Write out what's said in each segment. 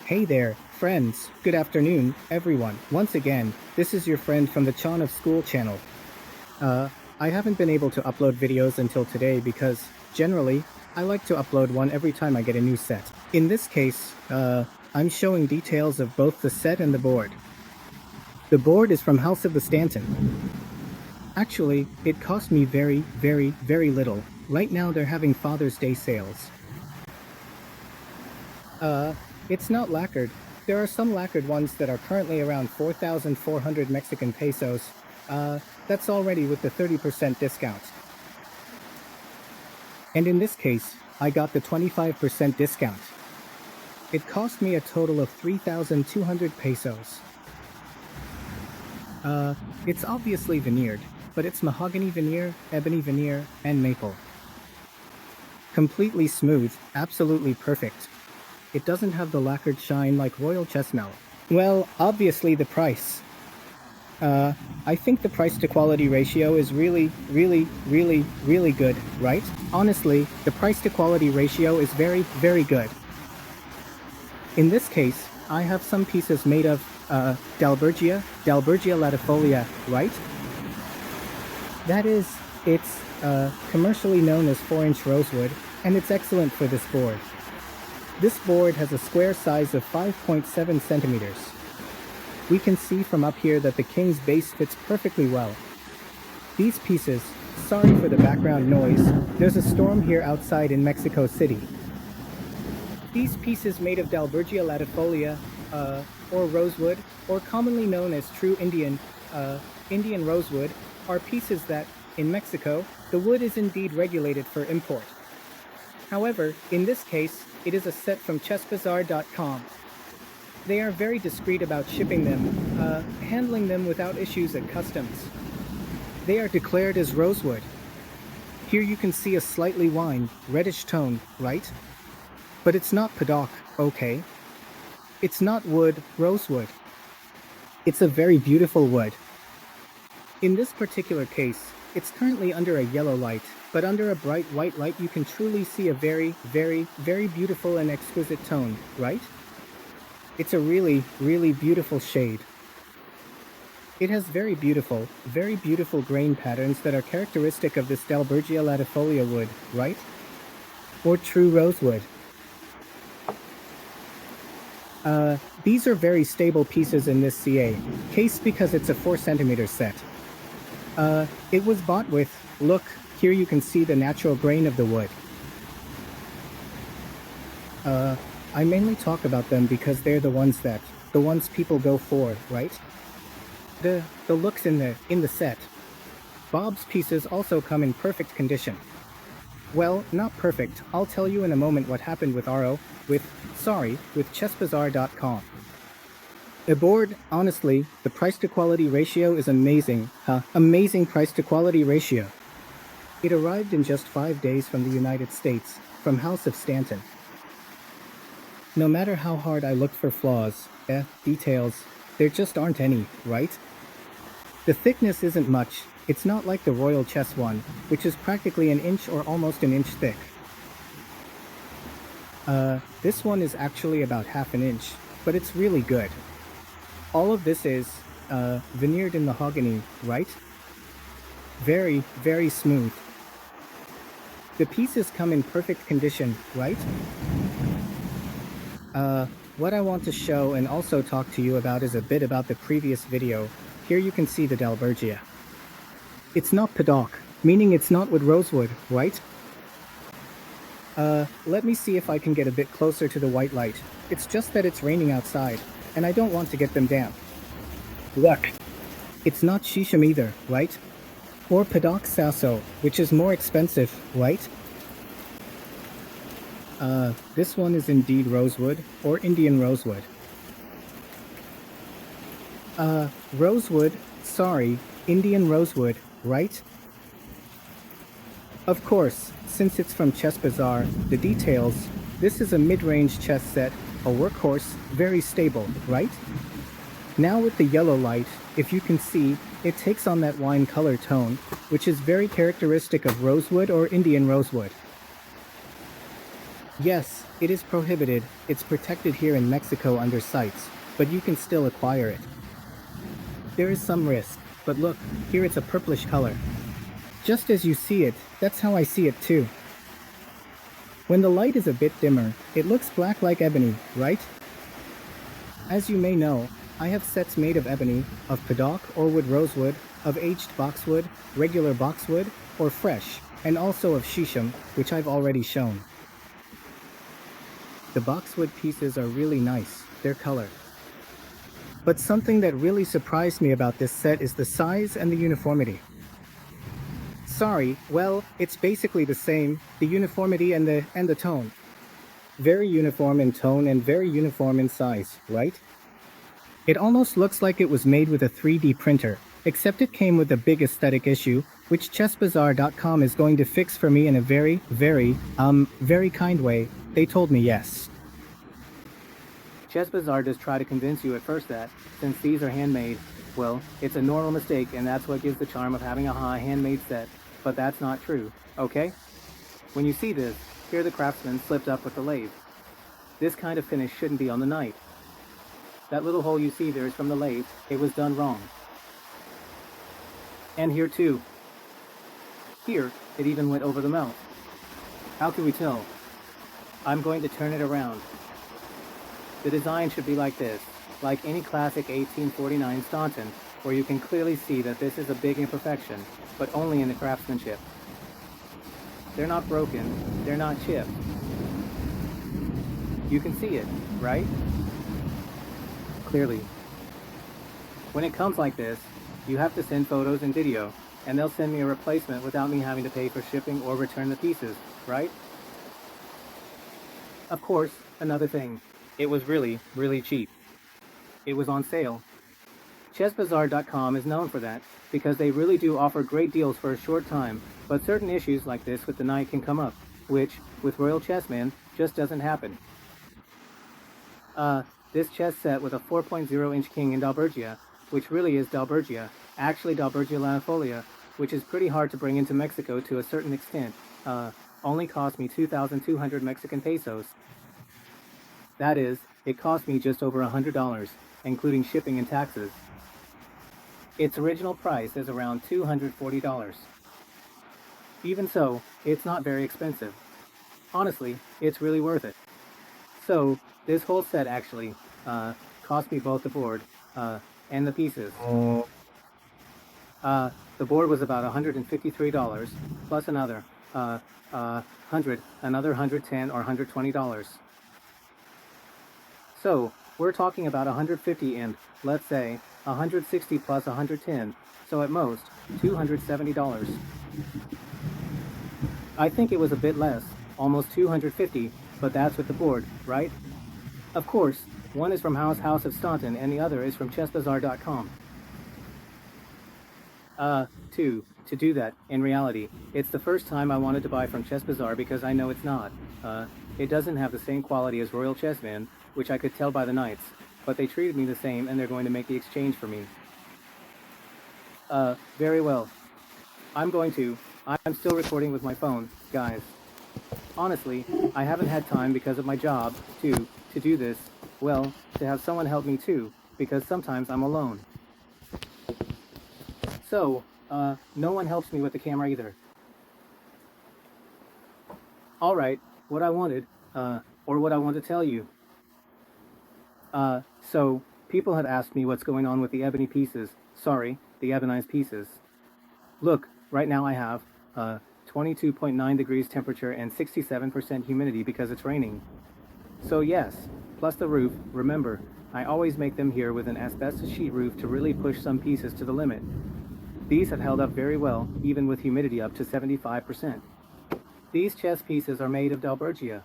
Hey there, friends. Good afternoon, everyone. Once again, this is your friend from the Chon of School channel. Uh, I haven't been able to upload videos until today because, generally, I like to upload one every time I get a new set. In this case, I'm showing details of both the set and the board. The board is from House of the Stanton. Actually, it cost me very little. Right now they're having Father's Day sales. It's not lacquered. There are some lacquered ones that are currently around 4,400 Mexican pesos. That's already with the 30% discount. And in this case, I got the 25% discount. It cost me a total of 3,200 pesos. It's obviously veneered, but it's mahogany veneer, ebony veneer, and maple. Completely smooth, absolutely perfect. It doesn't have the lacquered shine like royal chestnut. Well, obviously the price. I think the price to quality ratio is really good, right? Honestly, the price to quality ratio is very good. In this case, I have some pieces made of, Dalbergia latifolia, right? That is, it's, commercially known as 4-inch rosewood, and it's excellent for this board. This board has a square size of 5.7 centimeters. We can see from up here that the king's base fits perfectly well. These pieces, sorry for the background noise, there's a storm here outside in Mexico City. These pieces made of Dalbergia latifolia, or rosewood, or commonly known as true Indian rosewood, are pieces that, in Mexico, the wood is indeed regulated for import. However, in this case, it is a set from Chessbazaar.com. They are very discreet about shipping them, handling them without issues at customs. They are declared as rosewood. Here you can see a slightly wine, reddish tone, right? But it's not paddock, okay? It's not wood, rosewood. It's a very beautiful wood. In this particular case, it's currently under a yellow light, but under a bright white light you can truly see a very beautiful and exquisite tone, right? It's a really beautiful shade. It has very beautiful grain patterns that are characteristic of this Dalbergia latifolia wood, right? Or true rosewood. These are very stable pieces in this case because it's a 4 centimeter set. It was bought with, look, here you can see the natural grain of the wood. I mainly talk about them because they're the ones people go for, right? The looks in the set. Bob's pieces also come in perfect condition. Well, not perfect. I'll tell you in a moment what happened with Chessbazaar.com. A board, honestly, the price to quality ratio is amazing, amazing price to quality ratio. It arrived in just 5 days from the United States, from House of Stanton. No matter how hard I looked for flaws, details, there just aren't any, right? The thickness isn't much. It's not like the royal chess one, which is practically an inch or almost an inch thick. This one is actually about half an inch, but it's really good. All of this is, veneered in mahogany, right? Very smooth. The pieces come in perfect condition, right? What I want to show and also talk to you about is a bit about the previous video. Here you can see the Dalbergia. It's not paddock, meaning it's not with rosewood, right? Let me see if I can get a bit closer to the white light. It's just that it's raining outside, and I don't want to get them damp. Look. It's not shisham either, right? Or paddock sasso, which is more expensive, right? This one is indeed rosewood, or Indian rosewood. Indian rosewood, right? Of course, since it's from Chessbazaar, the details, this is a mid-range chess set, a workhorse, very stable, right? Now with the yellow light, if you can see, it takes on that wine color tone, which is very characteristic of rosewood or Indian rosewood. Yes, it is prohibited. It's protected here in Mexico under CITES, but you can still acquire it. There is some risk, but look, here it's a purplish color. Just as you see it, that's how I see it too. When the light is a bit dimmer, it looks black like ebony, right? As you may know, I have sets made of ebony, of paddock or wood rosewood, of aged boxwood, regular boxwood, or fresh, and also of shisham, which I've already shown. The boxwood pieces are really nice, their color. But something that really surprised me about this set is the size and the uniformity. Sorry, well, it's basically the same, the uniformity and the tone. Very uniform in tone and very uniform in size, right? It almost looks like it was made with a 3D printer, except it came with a big aesthetic issue, which Chessbazaar.com is going to fix for me in a very kind way. They told me yes. Chessbazaar does try to convince you at first that, since these are handmade, well, it's a normal mistake and that's what gives the charm of having a high handmade set, but that's not true, okay? When you see this, here the craftsman slipped up with the lathe. This kind of finish shouldn't be on the knife. That little hole you see there is from the lathe, it was done wrong. And here too. Here, it even went over the mouth. How can we tell? I'm going to turn it around. The design should be like this, like any classic 1849 Staunton, where you can clearly see that this is a big imperfection, but only in the craftsmanship. They're not broken, they're not chipped. You can see it, right? Clearly. When it comes like this, you have to send photos and video, and they'll send me a replacement without me having to pay for shipping or return the pieces, right? Of course, another thing. It was really cheap. It was on sale. Chessbazaar.com is known for that, because they really do offer great deals for a short time, but certain issues like this with the knight can come up, which, with Royal Chessman, just doesn't happen. This chess set with a 4.0-inch king in Dalbergia, which really is Dalbergia, actually Dalbergia lanifolia, which is pretty hard to bring into Mexico to a certain extent, only cost me 2,200 Mexican pesos. That is, it cost me just over $100, including shipping and taxes. Its original price is around $240. Even so, it's not very expensive. Honestly, it's really worth it. So, this whole set actually, cost me both the board, and the pieces. The board was about $153, plus another, another 110 or $120. So, we're talking about 150 and, let's say, 160 plus 110, so at most, $270. I think it was a bit less, almost 250, but that's with the board, right? Of course, one is from House of Staunton and the other is from chessbazaar.com. To do that, in reality, it's the first time I wanted to buy from Chessbazaar because I know it's not. It doesn't have the same quality as Royal Chessman, which I could tell by the knights, but they treated me the same and they're going to make the exchange for me. Very well. I'm still recording with my phone, guys. Honestly, I haven't had time because of my job to do this, well, to have someone help me too, because sometimes I'm alone. So, no one helps me with the camera either. Alright, what I wanted, or what I want to tell you. So, people have asked me what's going on with the ebony pieces. Sorry, the ebonized pieces. Look, right now I have, 22.9 degrees temperature and 67% humidity because it's raining. So yes, plus the roof, remember, I always make them here with an asbestos sheet roof to really push some pieces to the limit. These have held up very well, even with humidity up to 75%. These chess pieces are made of Dalbergia.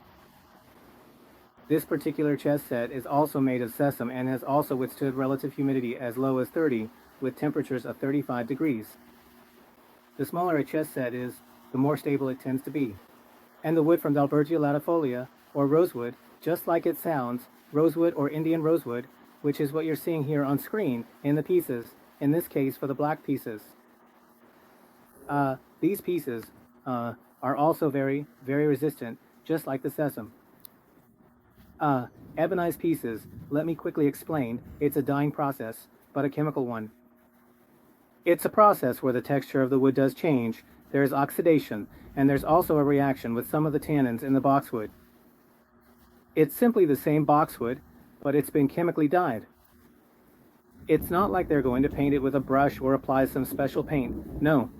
This particular chess set is also made of sesame and has also withstood relative humidity as low as 30, with temperatures of 35 degrees. The smaller a chess set is, the more stable it tends to be. And the wood from Dalbergia latifolia, or rosewood, just like it sounds, rosewood or Indian rosewood, which is what you're seeing here on screen in the pieces, in this case for the black pieces. These pieces are also very resistant, just like the sesame. Uh, Ebonized pieces, let me quickly explain, it's a dyeing process, but a chemical one. It's a process where the texture of the wood does change, there is oxidation, and there's also a reaction with some of the tannins in the boxwood. It's simply the same boxwood, but it's been chemically dyed. It's not like they're going to paint it with a brush or apply some special paint, no.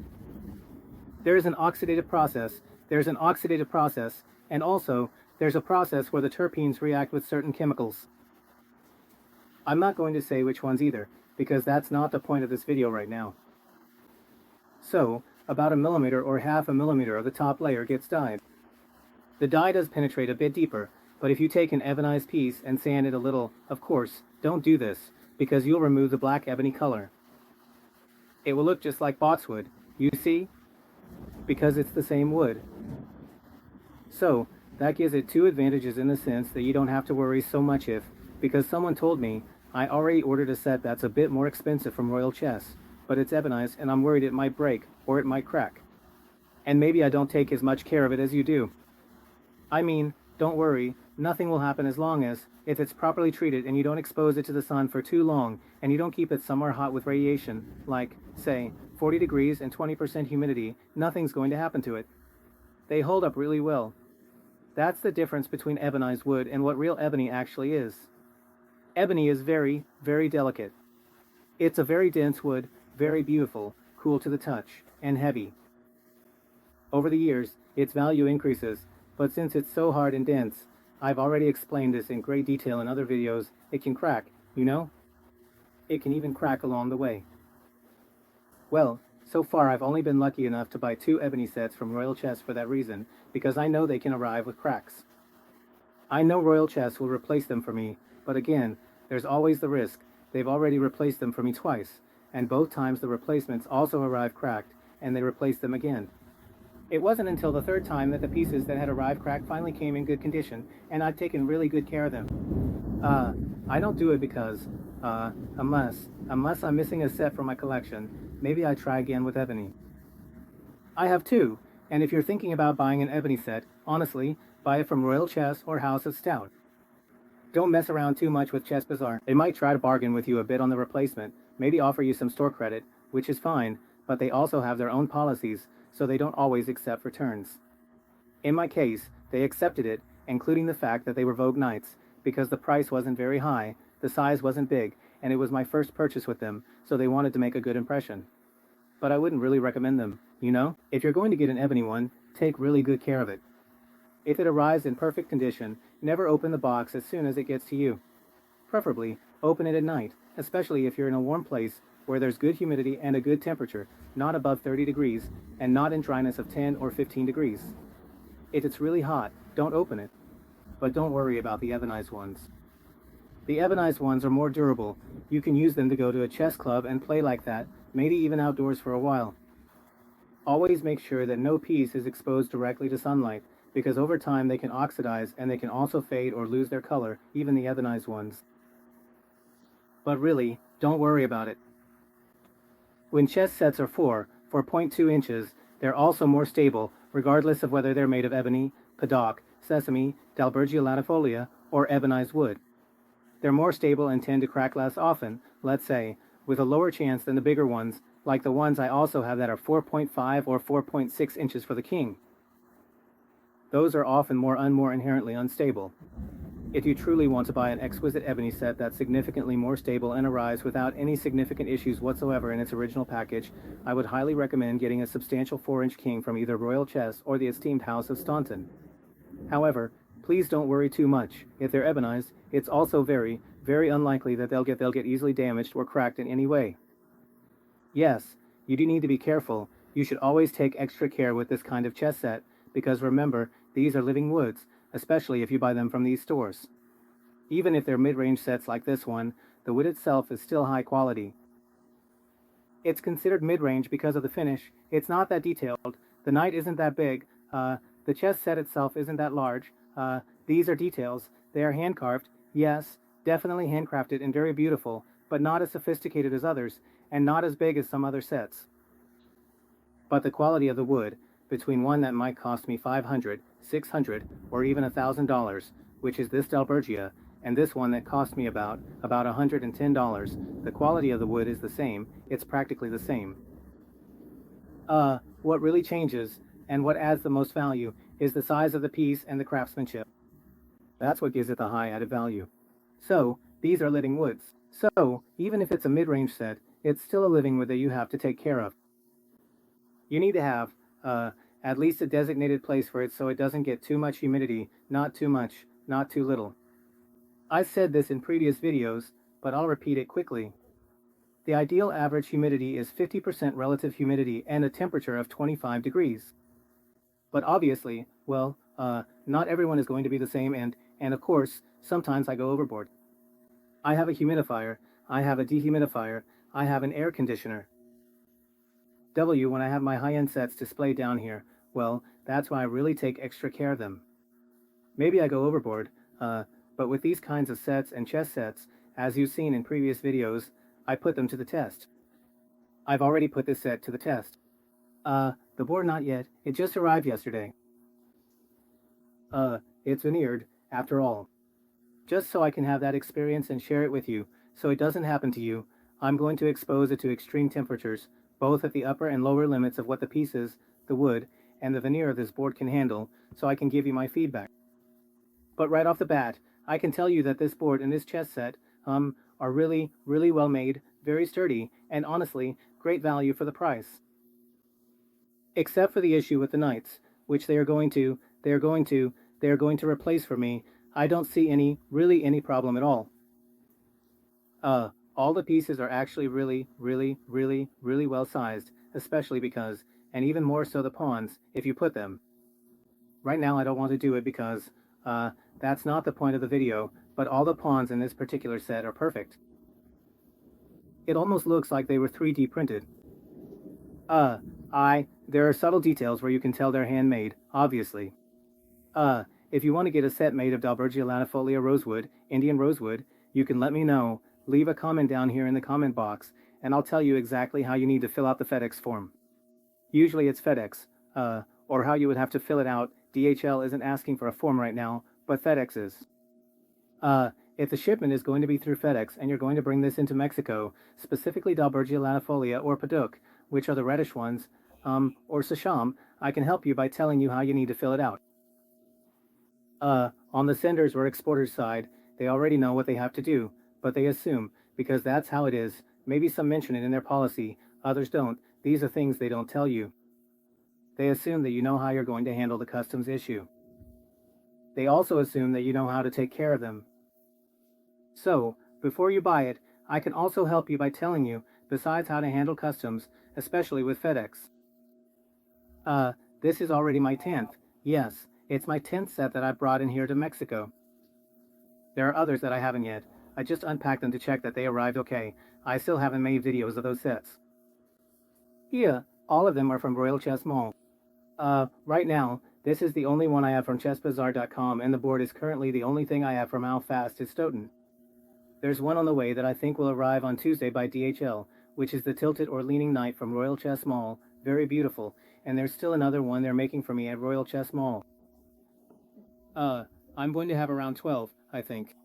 There's an oxidative process, and also, there's a process where the terpenes react with certain chemicals. I'm not going to say which ones either, because that's not the point of this video right now. So, about a millimeter or half a millimeter of the top layer gets dyed. The dye does penetrate a bit deeper, but if you take an ebonized piece and sand it a little, of course, don't do this, because you'll remove the black ebony color. It will look just like boxwood, you see? Because it's the same wood. So, that gives it two advantages in the sense that you don't have to worry so much if, because someone told me, I already ordered a set that's a bit more expensive from Royal Chess, but it's ebonized and I'm worried it might break, or it might crack. And maybe I don't take as much care of it as you do. I mean, don't worry, nothing will happen as long as, if it's properly treated and you don't expose it to the sun for too long, and you don't keep it somewhere hot with radiation, like, say, 40 degrees and 20% humidity, nothing's going to happen to it. They hold up really well. That's the difference between ebonized wood and what real ebony actually is. Ebony is very, very delicate. It's a very dense wood, very beautiful, cool to the touch, and heavy. Over the years, its value increases, but since it's so hard and dense, I've already explained this in great detail in other videos, it can crack, you know? It can even crack along the way. Well, so far I've only been lucky enough to buy 2 ebony sets from Royal Chess for that reason, because I know they can arrive with cracks. I know Royal Chess will replace them for me, but again, there's always the risk. They've already replaced them for me twice, and both times the replacements also arrived cracked, and they replaced them again. It wasn't until the third time that the pieces that had arrived cracked finally came in good condition, and I've taken really good care of them. I don't do it because, unless I'm missing a set from my collection, maybe I try again with ebony. I have 2, and if you're thinking about buying an ebony set, honestly, buy it from Royal Chess or House of Stout. Don't mess around too much with Chessbazaar. They might try to bargain with you a bit on the replacement, maybe offer you some store credit, which is fine, but they also have their own policies, so they don't always accept returns. In my case, they accepted it, including the fact that they were Vogue Knights, because the price wasn't very high, the size wasn't big, and it was my first purchase with them, so they wanted to make a good impression. But I wouldn't really recommend them, you know? If you're going to get an ebony one, take really good care of it. If it arrives in perfect condition, never open the box as soon as it gets to you. Preferably, open it at night, especially if you're in a warm place where there's good humidity and a good temperature, not above 30 degrees, and not in dryness of 10 or 15 degrees. If it's really hot, don't open it. But don't worry about the ebonized ones. The ebonized ones are more durable. You can use them to go to a chess club and play like that, maybe even outdoors for a while. Always make sure that no piece is exposed directly to sunlight, because over time they can oxidize and they can also fade or lose their color, even the ebonized ones. But really, don't worry about it. When chess sets are 4.2 inches, they're also more stable, regardless of whether they're made of ebony, paddock, sesame, Dalbergia latifolia, or ebonized wood. They're more stable and tend to crack less often, let's say, with a lower chance than the bigger ones, like the ones I also have that are 4.5 or 4.6 inches for the king. Those are often more inherently unstable. If you truly want to buy an exquisite ebony set that's significantly more stable and arrives without any significant issues whatsoever in its original package, I would highly recommend getting a substantial 4-inch king from either Royal Chess or the esteemed House of Staunton. However, please don't worry too much. If they're ebonized, it's also very, very unlikely that they'll get easily damaged or cracked in any way. Yes, you do need to be careful. You should always take extra care with this kind of chess set, because remember, these are living woods, especially if you buy them from these stores. Even if they're mid-range sets like this one, the wood itself is still high quality. It's considered mid-range because of the finish. It's not that detailed. The knight isn't that big. The chess set itself isn't that large. These are details. They are hand-carved. Yes, definitely handcrafted and very beautiful, but not as sophisticated as others, and not as big as some other sets. But the quality of the wood, between one that might cost me $500, $600, or even $1,000, which is this Dalbergia, and this one that cost me about $110. The quality of the wood is the same, it's practically the same. What really changes, and what adds the most value, is the size of the piece and the craftsmanship. That's what gives it the high added value. So, these are living woods. So, even if it's a mid-range set, it's still a living wood that you have to take care of. You need to have, at least a designated place for it so it doesn't get too much humidity, not too much, not too little. I've said this in previous videos, but I'll repeat it quickly. The ideal average humidity is 50% relative humidity and a temperature of 25 degrees. But obviously, well, not everyone is going to be the same, and of course, sometimes I go overboard. I have a humidifier, I have a dehumidifier, I have an air conditioner. When I have my high-end sets displayed down here, well, that's why I really take extra care of them. Maybe I go overboard, but with these kinds of sets and chess sets, as you've seen in previous videos, I put them to the test. I've already put this set to the test. The board not yet, it just arrived yesterday. It's veneered, after all. Just so I can have that experience and share it with you, so it doesn't happen to you, I'm going to expose it to extreme temperatures, both at the upper and lower limits of what the pieces, the wood, and the veneer of this board can handle, so I can give you my feedback. But right off the bat, I can tell you that this board and this chess set, are really, really well made, very sturdy, and honestly, great value for the price. Except for the issue with the knights, which they are going to replace for me. I don't see really any problem at all. All the pieces are actually really well sized, especially because, and even more so the pawns, if you put them. Right now I don't want to do it because, that's not the point of the video, but all the pawns in this particular set are perfect. It almost looks like they were 3D printed. There are subtle details where you can tell they're handmade, obviously. If you want to get a set made of Dalbergia latifolia rosewood, Indian rosewood, you can let me know. Leave a comment down here in the comment box, and I'll tell you exactly how you need to fill out the FedEx form. Usually it's FedEx, or how you would have to fill it out. DHL isn't asking for a form right now, but FedEx is. If the shipment is going to be through FedEx and you're going to bring this into Mexico, specifically Dalbergia latifolia or Paduc, which are the reddish ones, or Sasham, I can help you by telling you how you need to fill it out. On the senders or exporters side, they already know what they have to do, but they assume, because that's how it is. Maybe some mention it in their policy, others don't. These are things they don't tell you. They assume that you know how you're going to handle the customs issue. They also assume that you know how to take care of them. So, before you buy it, I can also help you by telling you, besides how to handle customs, especially with FedEx. This is already my 10th. Yes, it's my 10th set that I brought in here to Mexico. There are others that I haven't yet. I just unpacked them to check that they arrived okay. I still haven't made videos of those sets. Yeah, all of them are from Royal Chess Mall. Right now, this is the only one I have from Chessbazaar.com, and the board is currently the only thing I have from How Fast is Stoughton. There's one on the way that I think will arrive on Tuesday by DHL, which is the Tilted or Leaning Knight from Royal Chess Mall. Very beautiful. And there's still another one they're making for me at Royal Chess Mall. I'm going to have around 12, I think.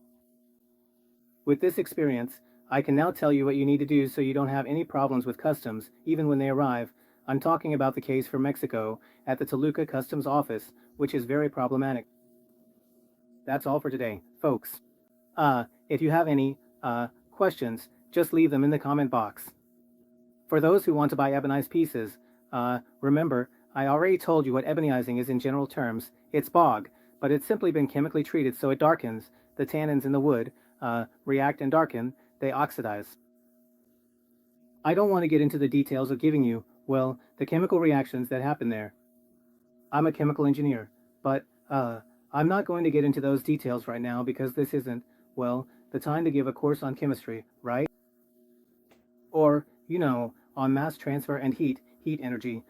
With this experience, I can now tell you what you need to do so you don't have any problems with customs, even when they arrive. I'm talking about the case for Mexico at the Toluca Customs Office, which is very problematic. That's all for today, folks. If you have any, questions, just leave them in the comment box. For those who want to buy ebonized pieces, remember, I already told you what ebonizing is in general terms. It's bog, but it's simply been chemically treated so it darkens. The tannins in the wood, react and darken, they oxidize. I don't want to get into the details of giving you, well, the chemical reactions that happen there. I'm a chemical engineer, but, I'm not going to get into those details right now because this isn't, well, the time to give a course on chemistry, right? Or, you know, on mass transfer and heat energy,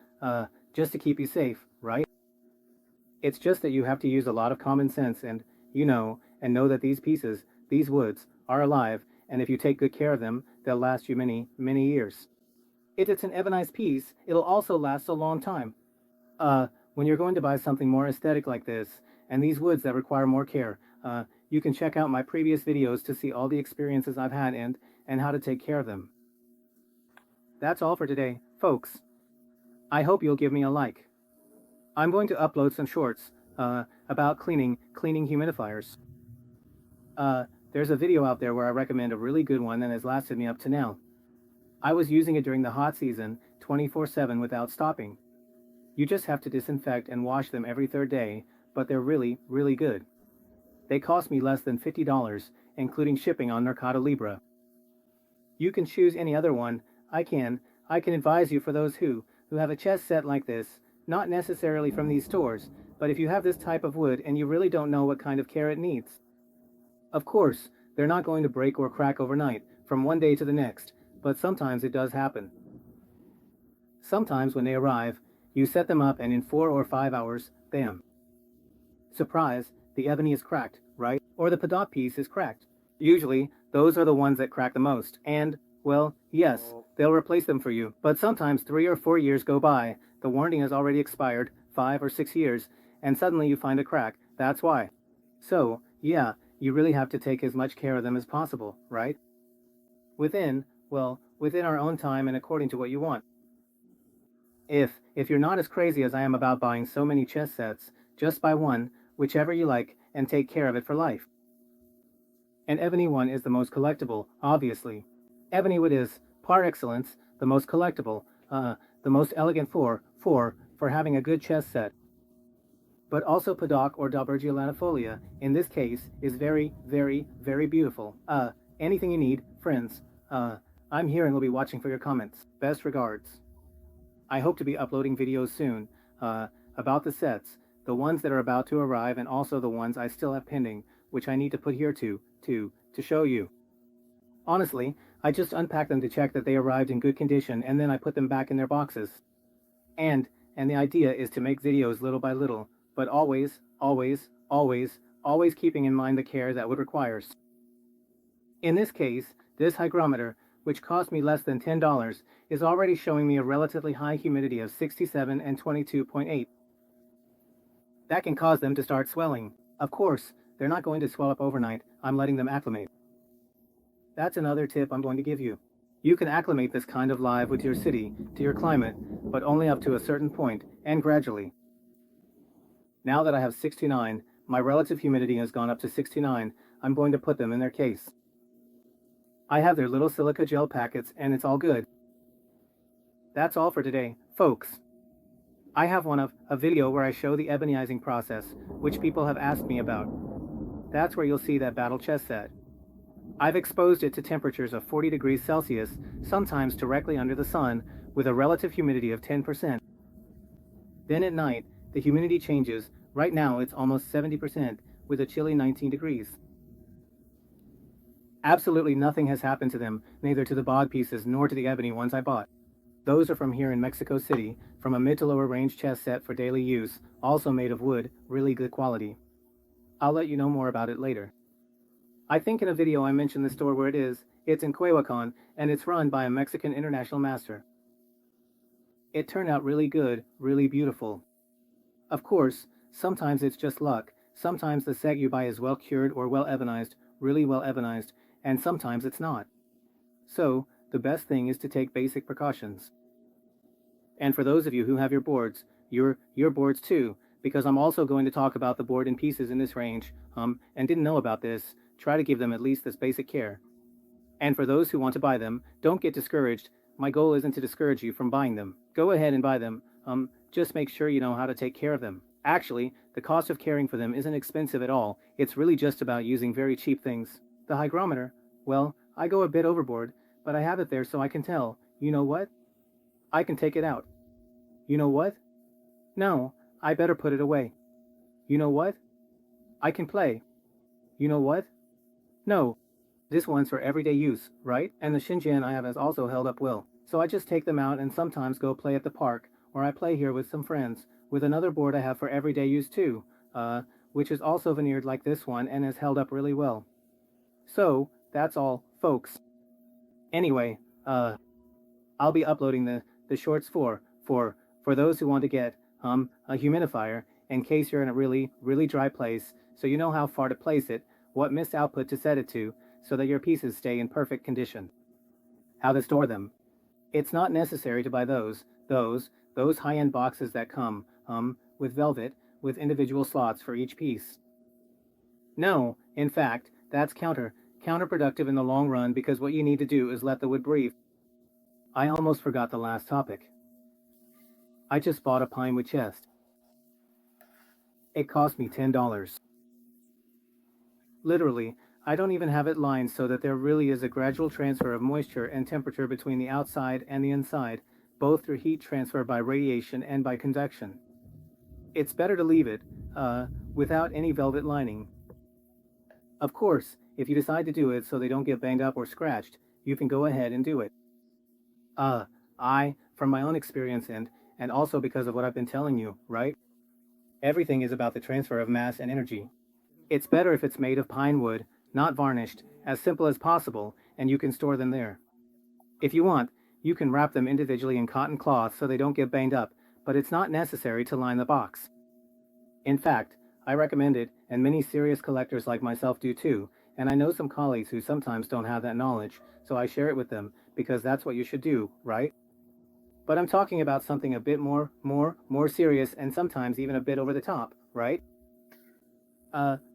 just to keep you safe, right? It's just that you have to use a lot of common sense and, and know that these pieces, these woods, are alive, and if you take good care of them, they'll last you many, many years. If it's an ebonized piece, it'll also last a long time. When you're going to buy something more aesthetic like this, and these woods that require more care, You can check out my previous videos to see all the experiences I've had and how to take care of them. That's all for today, folks. I hope you'll give me a like. I'm going to upload some shorts about cleaning humidifiers. There's a video out there where I recommend a really good one that has lasted me up to now. I was using it during the hot season, 24/7 without stopping. You just have to disinfect and wash them every third day, but they're really, really good. They cost me less than $50, including shipping on Mercado Libre. You can choose any other one. I can advise you for those who have a chess set like this, not necessarily from these stores, but if you have this type of wood and you really don't know what kind of care it needs. Of course, they're not going to break or crack overnight, from one day to the next, but sometimes it does happen. Sometimes when they arrive, you set them up and in 4 or 5 hours, bam. Surprise, the ebony is cracked, right? Or the pedot piece is cracked. Usually, those are the ones that crack the most, and, well, yes, they'll replace them for you. But sometimes 3 or 4 years go by, the warranty has already expired, 5 or 6 years, and suddenly you find a crack. That's why. So, yeah, you really have to take as much care of them as possible, right? Within our own time and according to what you want. If you're not as crazy as I am about buying so many chess sets, just buy one, whichever you like, and take care of it for life. An ebony one is the most collectible, obviously. Ebony wood is, par excellence, the most collectible, the most elegant for having a good chess set. But also Paddock or Dalbergia latifolia, in this case, is very, very, very beautiful. Anything you need, friends. I'm here and will be watching for your comments. Best regards. I hope to be uploading videos soon, about the sets, the ones that are about to arrive and also the ones I still have pending, which I need to put here to show you. Honestly, I just unpacked them to check that they arrived in good condition and then I put them back in their boxes. And the idea is to make videos little by little, but always keeping in mind the care that would requires. In this case, this hygrometer, which cost me less than $10, is already showing me a relatively high humidity of 67 and 22.8. That can cause them to start swelling. Of course, they're not going to swell up overnight. I'm letting them acclimate. That's another tip I'm going to give you. You can acclimate this kind of live with your city, to your climate, but only up to a certain point, and gradually. Now that I have 69, my relative humidity has gone up to 69, I'm going to put them in their case. I have their little silica gel packets, and it's all good. That's all for today, folks. I have a video where I show the ebonyizing process, which people have asked me about. That's where you'll see that battle chess set. I've exposed it to temperatures of 40 degrees Celsius, sometimes directly under the sun, with a relative humidity of 10%. Then at night, the humidity changes. Right now it's almost 70%, with a chilly 19 degrees. Absolutely nothing has happened to them, neither to the bog pieces nor to the ebony ones I bought. Those are from here in Mexico City, from a mid to lower range chess set for daily use, also made of wood, really good quality. I'll let you know more about it later. I think in a video I mentioned the store where it is. It's in Cuehuacan, and it's run by a Mexican international master. It turned out really good, really beautiful. Of course, sometimes it's just luck. Sometimes the set you buy is well cured or well ebonized, really well ebonized, and sometimes it's not. So, the best thing is to take basic precautions. And for those of you who have your boards, your boards too, because I'm also going to talk about the board in pieces in this range, and didn't know about this, try to give them at least this basic care. And for those who want to buy them, don't get discouraged. My goal isn't to discourage you from buying them. Go ahead and buy them, just make sure you know how to take care of them. Actually, the cost of caring for them isn't expensive at all. It's really just about using very cheap things. The hygrometer, well, I go a bit overboard, but I have it there so I can tell. You know what? I can take it out. You know what? No, I better put it away. You know what? I can play. You know what? No, this one's for everyday use, right? And the Xinjiang I have has also held up well. So I just take them out and sometimes go play at the park, or I play here with some friends, with another board I have for everyday use too, which is also veneered like this one and has held up really well. So, that's all, folks. Anyway, I'll be uploading the shorts for those who want to get, a humidifier in case you're in a really, really dry place, so you know how far to place it, what missed output to set it to, so that your pieces stay in perfect condition. How to store them. It's not necessary to buy those high-end boxes that come, with velvet, with individual slots for each piece. No, in fact, that's counterproductive in the long run because what you need to do is let the wood breathe. I almost forgot the last topic. I just bought a pine wood chest. It cost me $10. Literally, I don't even have it lined so that there really is a gradual transfer of moisture and temperature between the outside and the inside, both through heat transfer by radiation and by convection. It's better to leave it, without any velvet lining. Of course, if you decide to do it so they don't get banged up or scratched, you can go ahead and do it. From my own experience and also because of what I've been telling you, right? Everything is about the transfer of mass and energy. It's better if it's made of pine wood, not varnished, as simple as possible, and you can store them there. If you want, you can wrap them individually in cotton cloth so they don't get banged up, but it's not necessary to line the box. In fact, I recommend it, and many serious collectors like myself do too, and I know some colleagues who sometimes don't have that knowledge, so I share it with them, because that's what you should do, right? But I'm talking about something a bit more serious and sometimes even a bit over the top, right?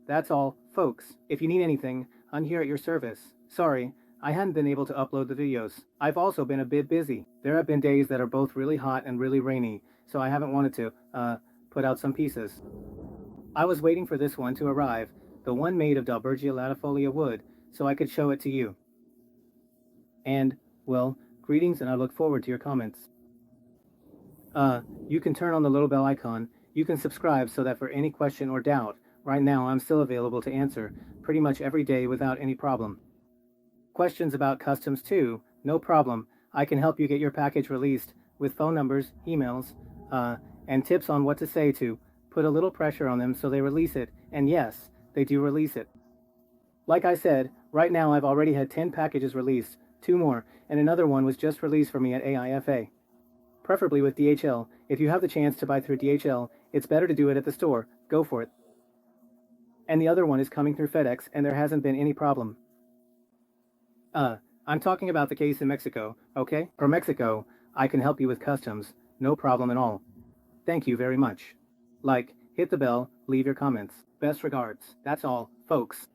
That's all, folks. If you need anything, I'm here at your service. Sorry, I hadn't been able to upload the videos. I've also been a bit busy. There have been days that are both really hot and really rainy, so I haven't wanted to, put out some pieces. I was waiting for this one to arrive, the one made of Dalbergia latifolia wood, so I could show it to you. And, well, greetings and I look forward to your comments. You can turn on the little bell icon, you can subscribe so that for any question or doubt, right now I'm still available to answer, pretty much every day without any problem. Questions about customs too, no problem, I can help you get your package released, with phone numbers, emails, and tips on what to say to put a little pressure on them so they release it, and yes, they do release it. Like I said, right now I've already had 10 packages released, 2 more, and another one was just released for me at AIFA. Preferably with DHL. If you have the chance to buy through DHL, it's better to do it at the store. Go for it. And the other one is coming through FedEx, and there hasn't been any problem. I'm talking about the case in Mexico, okay? For Mexico, I can help you with customs. No problem at all. Thank you very much. Like, hit the bell, leave your comments. Best regards. That's all, folks.